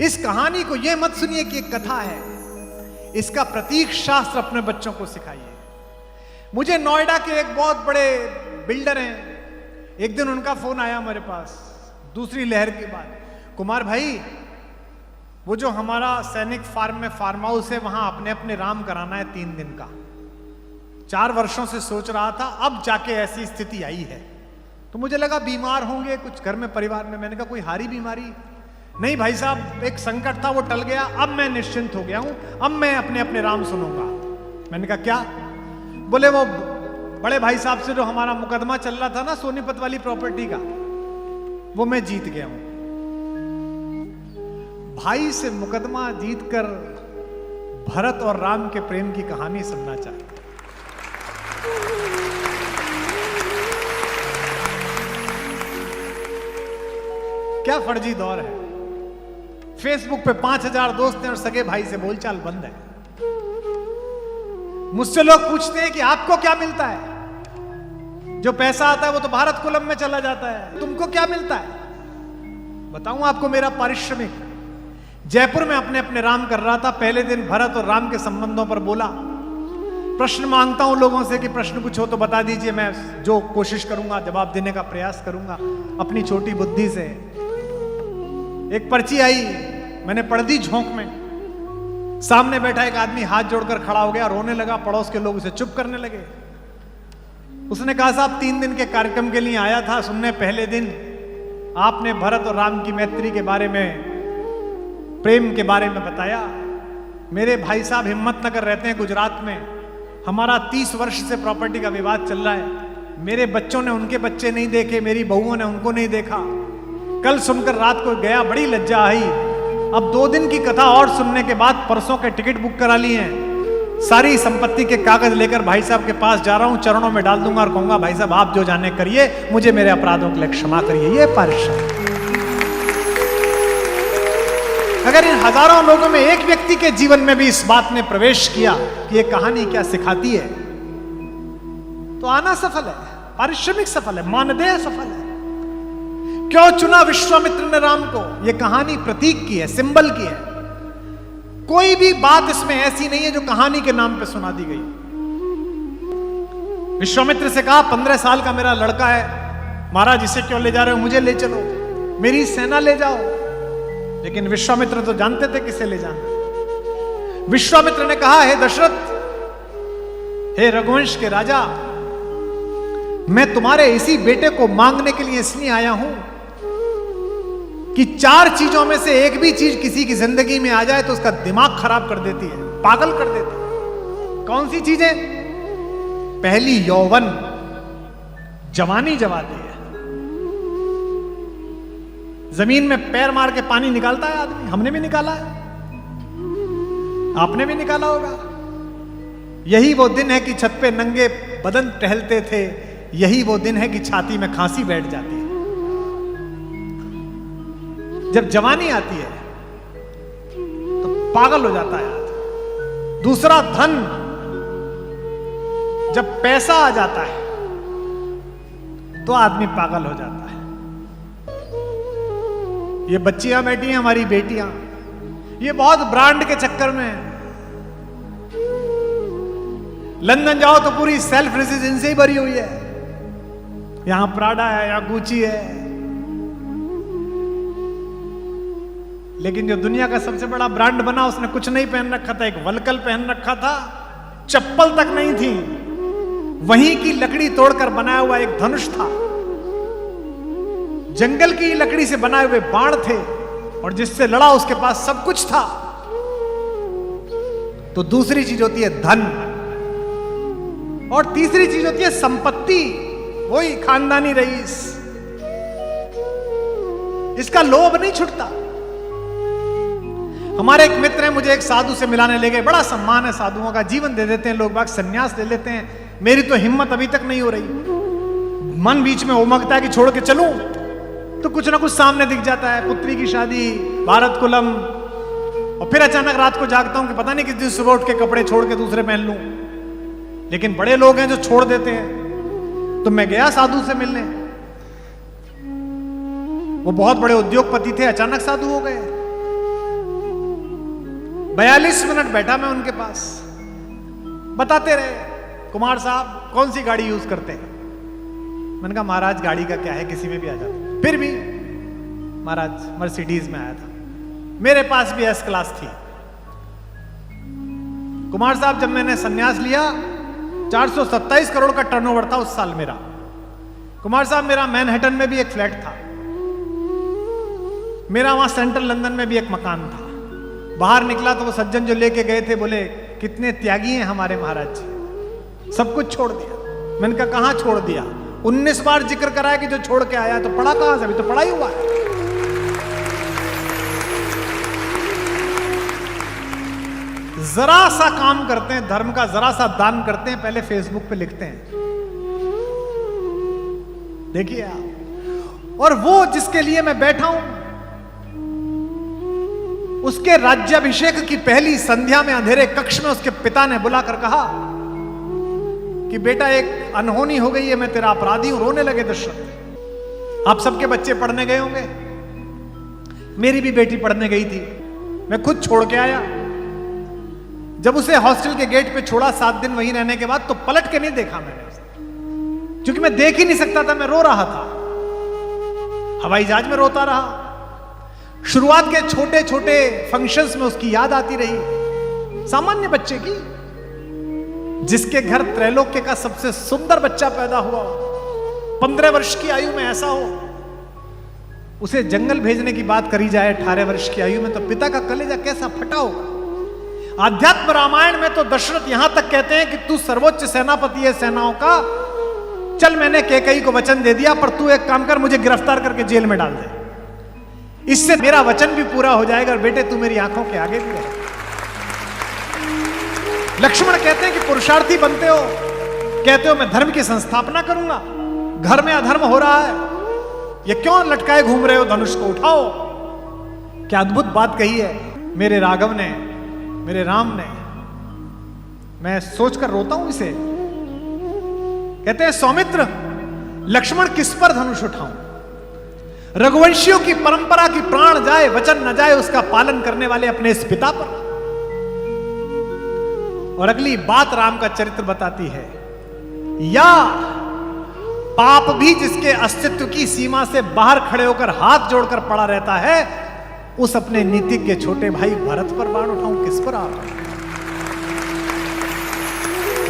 इस कहानी को यह मत सुनिए कि एक कथा है, इसका प्रतीक शास्त्र अपने बच्चों को सिखाइए। मुझे नोएडा के एक बहुत बड़े बिल्डर हैं, एक दिन उनका फोन आया मेरे पास दूसरी लहर के बाद, कुमार भाई वो जो हमारा सैनिक फार्म में फार्म हाउस है वहां अपने अपने राम कराना है 3 दिन का। 4 वर्षों से सोच रहा था, अब जाके ऐसी स्थिति आई है। तो मुझे लगा बीमार होंगे कुछ घर में परिवार में। मैंने कहा कोई हारी बीमारी? नहीं भाई साहब, एक संकट था वो टल गया, अब मैं निश्चिंत हो गया हूं, अब मैं अपने अपने राम सुनूंगा। मैंने कहा क्या? बोले वो बड़े भाई साहब से जो हमारा मुकदमा चल रहा था ना सोनीपत वाली प्रॉपर्टी का, वो मैं जीत गया हूं। भाई से मुकदमा जीतकर भरत और राम के प्रेम की कहानी सुनना चाहते। क्या फर्जी दौर है। फेसबुक पे 5000 दोस्त हैं और सगे भाई से बोलचाल बंद है। मुझसे लोग पूछते हैं कि आपको क्या मिलता है? जो पैसा आता है वो तो भारत कुलम में चला जाता है, तुमको क्या मिलता है? बताऊं आपको मेरा पारिश्रमिक। जयपुर में अपने अपने राम कर रहा था, पहले दिन भरत और राम के संबंधों पर बोला। प्रश्न मांगता हूं लोगों से कि प्रश्न कुछ हो तो बता दीजिए, मैं जो कोशिश करूंगा जवाब देने का प्रयास करूंगा अपनी छोटी बुद्धि से। एक पर्ची आई, मैंने पढ़ दी झोंक में। सामने बैठा एक आदमी हाथ जोड़कर खड़ा हो गया, रोने लगा। पड़ोस के लोग उसे चुप करने लगे। उसने कहा साहब 3 दिन के कार्यक्रम के लिए आया था सुनने, पहले दिन आपने भरत और राम की मैत्री के बारे में, प्रेम के बारे में बताया। मेरे भाई साहब हिम्मतनगर रहते हैं गुजरात में, हमारा 30 वर्ष से प्रॉपर्टी का विवाद चल रहा है। मेरे बच्चों ने उनके बच्चे नहीं देखे, मेरी बहुओं ने उनको नहीं देखा। कल सुनकर रात को गया, बड़ी लज्जा आई। अब 2 दिन की कथा और सुनने के बाद परसों के टिकट बुक करा लिए हैं। सारी संपत्ति के कागज लेकर भाई साहब के पास जा रहा हूं, चरणों में डाल दूंगा और कहूंगा भाई साहब आप जो जाने करिए, मुझे मेरे अपराधों के लिए क्षमा करिए। ये पारिश्रम। अगर इन हजारों लोगों में एक व्यक्ति के जीवन में भी इस बात ने प्रवेश किया कि ये कहानी क्या सिखाती है, तो आना सफल है, पारिश्रमिक सफल है, मानदेय सफल है। क्यों चुना विश्वामित्र ने राम को? यह कहानी प्रतीक की है, सिंबल की है। कोई भी बात इसमें ऐसी नहीं है जो कहानी के नाम पे सुना दी गई। विश्वामित्र से कहा 15 साल का मेरा लड़का है, महाराज इसे क्यों ले जा रहे हो? मुझे ले चलो, मेरी सेना ले जाओ। लेकिन विश्वामित्र तो जानते थे किसे ले जाना। विश्वामित्र ने कहा हे दशरथ, हे रघुवंश के राजा, मैं तुम्हारे इसी बेटे को मांगने के लिए इसलिए आया हूं कि 4 चीजों में से एक भी चीज किसी की जिंदगी में आ जाए तो उसका दिमाग खराब कर देती है, पागल कर देती है। कौन सी चीजें? पहली यौवन, जवानी जवाती है। जमीन में पैर मार के पानी निकालता है आदमी, हमने भी निकाला है, आपने भी निकाला होगा। यही वो दिन है कि छत पे नंगे बदन टहलते थे, यही वो दिन है कि छाती में खांसी बैठ जाती है। जब जवानी आती है तो पागल हो जाता है आदमी। दूसरा धन, जब पैसा आ जाता है तो आदमी पागल हो जाता है। ये बच्चियां बैठी हैं हमारी बेटियां, ये बहुत ब्रांड के चक्कर में। लंदन जाओ तो पूरी सेल्फ रेजिडेंस से ही भरी हुई है। यहां प्राडा है, यहां गुची है। लेकिन जो दुनिया का सबसे बड़ा ब्रांड बना उसने कुछ नहीं पहन रखा था, एक वलकल पहन रखा था, चप्पल तक नहीं थी। वहीं की लकड़ी तोड़कर बनाया हुआ एक धनुष था, जंगल की लकड़ी से बनाए हुए बाण थे, और जिससे लड़ा उसके पास सब कुछ था। तो दूसरी चीज होती है धन, और तीसरी चीज होती है संपत्ति, वही खानदानी रईस। इसका लोभ नहीं छूटता। हमारे एक मित्र हैं, मुझे एक साधु से मिलाने ले गए। बड़ा सम्मान है साधुओं का, जीवन दे देते हैं लोग बाग, सन्यास ले लेते हैं। मेरी तो हिम्मत अभी तक नहीं हो रही। मन बीच में उमगता है कि छोड़ के चलूं, तो कुछ ना कुछ सामने दिख जाता है, पुत्री की शादी, भारत कुलम, और फिर अचानक रात को जागता हूं कि पता नहीं किस दिन सुबह उठ के कपड़े छोड़ के दूसरे पहन लूं। लेकिन बड़े लोग हैं जो छोड़ देते हैं। तो मैं गया साधु से मिलने, वो बहुत बड़े उद्योगपति थे, अचानक साधु हो गए। 42 मिनट बैठा मैं उनके पास, बताते रहे कुमार साहब कौन सी गाड़ी यूज करते हैं। मैंने कहा महाराज गाड़ी का क्या है, किसी में भी आ जाता। फिर भी महाराज मर्सिडीज में आया था, मेरे पास भी एस क्लास थी। कुमार साहब जब मैंने संन्यास लिया 427 करोड़ का टर्नओवर था उस साल मेरा। कुमार साहब मेरा मैनहट्टन में भी एक फ्लैट था, मेरा वहां सेंट्रल लंदन में भी एक मकान था। बाहर निकला तो वो सज्जन जो लेके गए थे बोले कितने त्यागी हैं हमारे महाराज जी, सब कुछ छोड़ दिया। मैंने कहा कहां छोड़ दिया? 19 बार जिक्र कराया कि जो छोड़ के आया, तो पढ़ा कहां से? अभी तो पढ़ा ही हुआ है। जरा सा काम करते हैं धर्म का, जरा सा दान करते हैं, पहले फेसबुक पे लिखते हैं, देखिए आप। और वो जिसके लिए मैं बैठा हूं, उसके राज्याभिषेक की पहली संध्या में अंधेरे कक्ष में उसके पिता ने बुलाकर कहा कि बेटा एक अनहोनी हो गई है, मैं तेरा अपराधी हूं। रोने लगे दशरथ। आप सबके बच्चे पढ़ने गए होंगे, मेरी भी बेटी पढ़ने गई थी, मैं खुद छोड़ के आया। जब उसे हॉस्टल के गेट पे छोड़ा 7 दिन वहीं रहने के बाद, तो पलट के नहीं देखा मैंने उसे, क्योंकि मैं देख ही नहीं सकता था, मैं रो रहा था। हवाई जहाज में रोता रहा। शुरुआत के छोटे छोटे फंक्शंस में उसकी याद आती रही, सामान्य बच्चे की, जिसके घर त्रैलोक्य का सबसे सुंदर बच्चा पैदा हुआ, 15 वर्ष की आयु में ऐसा हो, उसे जंगल भेजने की बात करी जाए 18 वर्ष की आयु में, तो पिता का कलेजा कैसा फटा होगा। आध्यात्म रामायण में तो दशरथ यहां तक कहते हैं कि तू सर्वोच्च सेनापति है सेनाओं का, चल मैंने कैकेयी को वचन दे दिया, पर तू एक काम कर, मुझे गिरफ्तार करके जेल में डाल दे, इससे मेरा वचन भी पूरा हो जाएगा और बेटे तू मेरी आंखों के आगे भी है। लक्ष्मण कहते हैं कि पुरुषार्थी बनते हो, कहते हो मैं धर्म की संस्थापना करूंगा, घर में अधर्म हो रहा है, ये क्यों लटकाए घूम रहे हो, धनुष को उठाओ। क्या अद्भुत बात कही है मेरे राघव ने, मेरे राम ने। मैं सोचकर रोता हूं इसे। कहते हैं सौमित्र, लक्ष्मण किस पर धनुष उठाऊं? रघुवंशियों की परंपरा की प्राण जाए, वचन न जाए, उसका पालन करने वाले अपने इस पिता पर। और अगली बात राम का चरित्र बताती है, या पाप भी जिसके अस्तित्व की सीमा से बाहर खड़े होकर हाथ जोड़कर पड़ा रहता है, उस अपने नीतिज्ञ छोटे भाई भरत पर बाण उठाऊं, किस पर आ?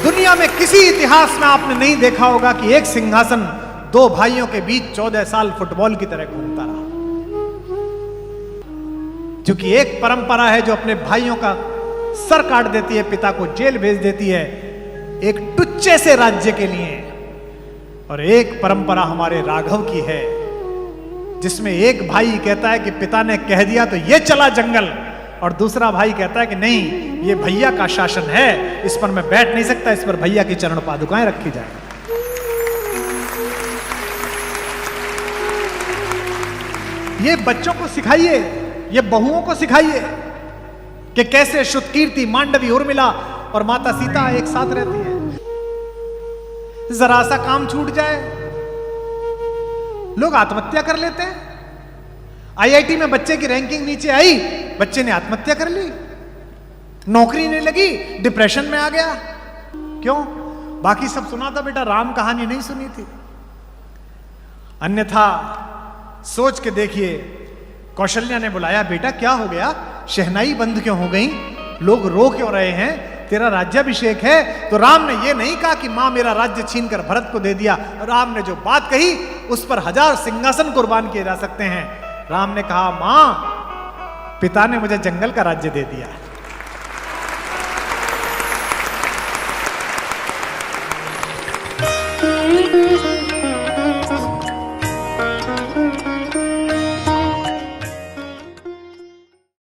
दुनिया में किसी इतिहास में आपने नहीं देखा होगा कि एक सिंहासन 2 भाइयों के बीच 14 साल फुटबॉल की तरह घूमता रहा, क्योंकि एक परंपरा है जो अपने भाइयों का सर काट देती है, पिता को जेल भेज देती है एक टुच्चे से राज्य के लिए। और एक परंपरा हमारे राघव की है, जिसमें एक भाई कहता है कि पिता ने कह दिया तो ये चला जंगल, और दूसरा भाई कहता है कि नहीं, ये भैया का शासन है, इस पर मैं बैठ नहीं सकता, इस पर भैया की चरण पादुकाएं रखी जाए। ये बच्चों को सिखाइए, ये बहुओं को सिखाइए कि कैसे श्रुतकीर्ति, मांडवी, उर्मिला और माता सीता एक साथ रहती है। जरा सा काम छूट जाए, लोग आत्महत्या कर लेते हैं। आईआईटी में बच्चे की रैंकिंग नीचे आई, बच्चे ने आत्महत्या कर ली, नौकरी नहीं लगी, डिप्रेशन में आ गया। क्यों? बाकी सब सुना था बेटा, राम कहानी नहीं सुनी थी। अन्यथा सोच के देखिए, कौशल्या ने बुलाया, बेटा क्या हो गया, शहनाई बंद क्यों हो गई, लोग रो क्यों रहे हैं, तेरा राज्याभिषेक है। तो राम ने यह नहीं कहा कि मां मेरा राज्य छीनकर भरत को दे दिया। राम ने जो बात कही उस पर 1000 सिंहासन कुर्बान किए जा सकते हैं। राम ने कहा, मां पिता ने मुझे जंगल का राज्य दे दिया।